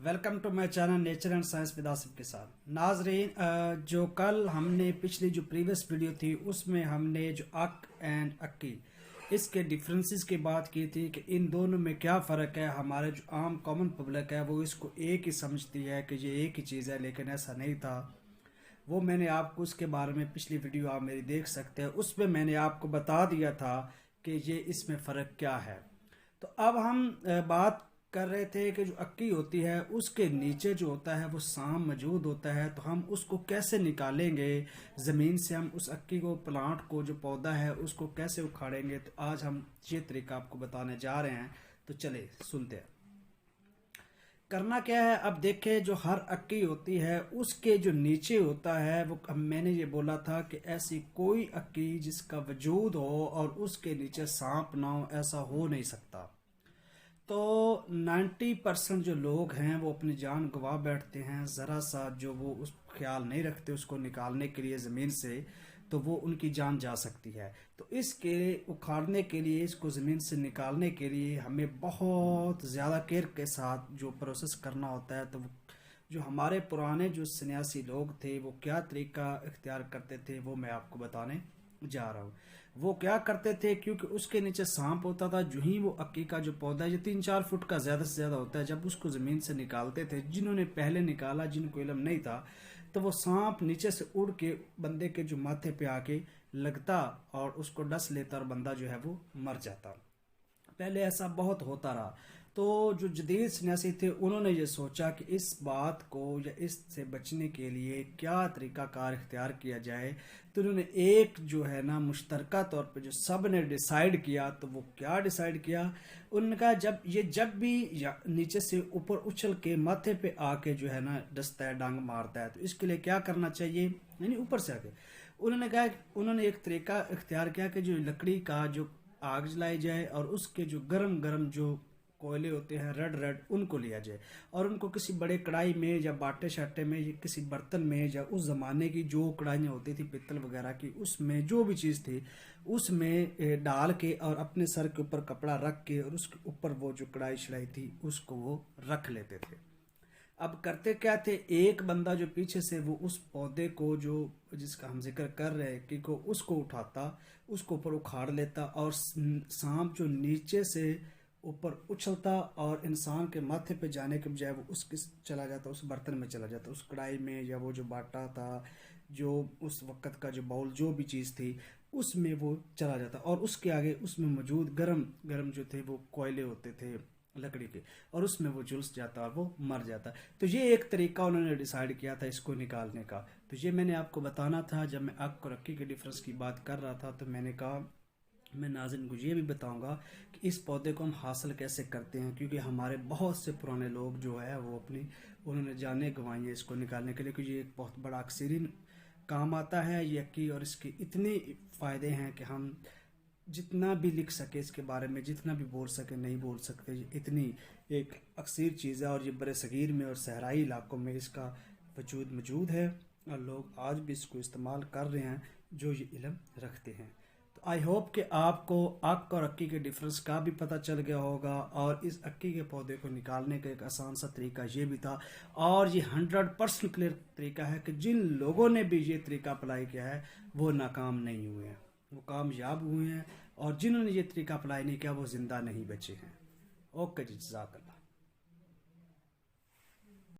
Welcome to my channel nature and science with Asif के साथ। नाजरीन, जो कल हमने पिछली जो प्रीवियस वीडियो थी उसमें हमने जो अक एंड अक्की इसके डिफरेंसेस की बात की थी कि इन दोनों में क्या फ़र्क है। हमारे जो आम कॉमन पब्लिक है वो इसको एक ही समझती है कि ये एक ही चीज़ है, लेकिन ऐसा नहीं था। वो मैंने आपको उसके बारे में पिछली वीडियो आप मेरी देख सकते हैं, उसमें मैंने आपको बता दिया था कि ये इसमें फ़र्क क्या है। तो अब हम बात कर रहे थे कि जो अक्की होती है उसके नीचे जो होता है वो सांप मौजूद होता है, तो हम उसको कैसे निकालेंगे ज़मीन से, हम उस अक्की को, प्लांट को, जो पौधा है उसको कैसे उखाड़ेंगे। तो आज हम ये तरीका आपको बताने जा रहे हैं, तो चले सुनते हैं। करना क्या है, अब देखें जो हर अक्की होती है उसके जो नीचे होता है वो, मैंने ये बोला था कि ऐसी कोई अक्की जिसका वजूद हो और उसके नीचे सांप ना हो, ऐसा हो नहीं सकता। तो 90% जो लोग हैं वो अपनी जान गंवा बैठते हैं, ज़रा सा जो वो उस ख्याल नहीं रखते उसको निकालने के लिए ज़मीन से, तो वो उनकी जान जा सकती है। तो इसके उखाड़ने के लिए, इसको ज़मीन से निकालने के लिए हमें बहुत ज़्यादा केयर के साथ जो प्रोसेस करना होता है। तो जो हमारे पुराने जो सन्यासी लोग थे वो क्या तरीका इख्तियार करते थे वो मैं आपको बताने जा रहा हूँ। वो क्या करते थे, क्योंकि उसके नीचे सांप होता था, जो ही वो अक्की का जो पौधा है जो 3-4 फुट का ज़्यादा से ज़्यादा होता है, जब उसको ज़मीन से निकालते थे, जिन्होंने पहले निकाला, जिनको इल्म नहीं था, तो वो सांप नीचे से उड़ के बंदे के जो माथे पे आके लगता और उसको डस लेता और बंदा जो है वो मर जाता। पहले ऐसा बहुत होता रहा। तो जो जदीद सन्यासी थे उन्होंने ये सोचा कि इस बात को या इससे बचने के लिए क्या तरीक़ाकार इख्तियार किया जाए। तो उन्होंने एक जो है ना मुश्तरका तौर पे जो सब ने डिसाइड किया, तो वो क्या डिसाइड किया, उनका जब भी नीचे से ऊपर उछल के माथे पे आके जो है ना डसता है, डांग मारता है, तो इसके लिए क्या करना चाहिए, यानी ऊपर से आके उन्होंने कहा, उन्होंने एक तरीका इख्तियार किया कि जो लकड़ी का जो आग जलाई जाए और उसके जो गरम गरम जो कोयले होते हैं रेड रेड, उनको लिया जाए और उनको किसी बड़े कढ़ाई में या बाटे शाटे में या किसी बर्तन में, या उस ज़माने की जो कढ़ाइयाँ होती थी पित्तल वगैरह की, उसमें जो भी चीज़ थी उसमें डाल के और अपने सर के ऊपर कपड़ा रख के और उसके ऊपर वो जो कढ़ाई शढ़ाई थी उसको वो रख लेते थे। अब करते क्या थे, एक बंदा जो पीछे से वो उस पौधे को जो जिसका हम जिक्र कर रहे हैं कि को उसको उठाता, उसको ऊपर उखाड़ लेता और सांप जो नीचे से ऊपर उछलता और इंसान के माथे पे जाने के बजाय वो उसके चला जाता, उस बर्तन में चला जाता, उस कढ़ाई में, या वो जो बाटा था, जो उस वक़्त का जो बाउल, जो भी चीज़ थी उसमें वो चला जाता और उसके आगे उसमें मौजूद गरम गरम जो थे वो कोयले होते थे लकड़ी के, और उसमें वो झुलस जाता और वो मर जाता। तो ये एक तरीका उन्होंने डिसाइड किया था इसको निकालने का। तो ये मैंने आपको बताना था। जब मैं अक और अक्की के डिफरेंस की बात कर रहा था तो मैंने कहा मैं नाज़रीन को ये भी बताऊंगा कि इस पौधे को हम हासिल कैसे करते हैं, क्योंकि हमारे बहुत से पुराने लोग जो है वो उन्होंने जाने गंवाई है इसको निकालने के लिए, क्योंकि ये एक बहुत बड़ा अक्सरीन काम आता है ये अक्की, और इसके इतने फ़ायदे हैं कि हम जितना भी लिख सके इसके बारे में, जितना भी बोल सके नहीं बोल सकते। इतनी एक अक्सर चीज़ है और ये बड़े सगीर में और सहराई इलाकों में इसका वजूद मौजूद है और लोग आज भी इसको इस्तेमाल कर रहे हैं जो ये इल्म रखते हैं। तो आई होप कि आपको अक और अक्की के डिफरेंस का भी पता चल गया होगा, और इस अक्की के पौधे को निकालने का एक आसान सा तरीका ये भी था, और ये 100% क्लियर तरीका है कि जिन लोगों ने भी ये तरीका अप्लाई किया है वो नाकाम नहीं हुए हैं, वो कामयाब हुए हैं, और जिन्होंने ये तरीका अप्लाई नहीं किया वो ज़िंदा नहीं बचे हैं। ओके जी, जज़ाकल्लाह।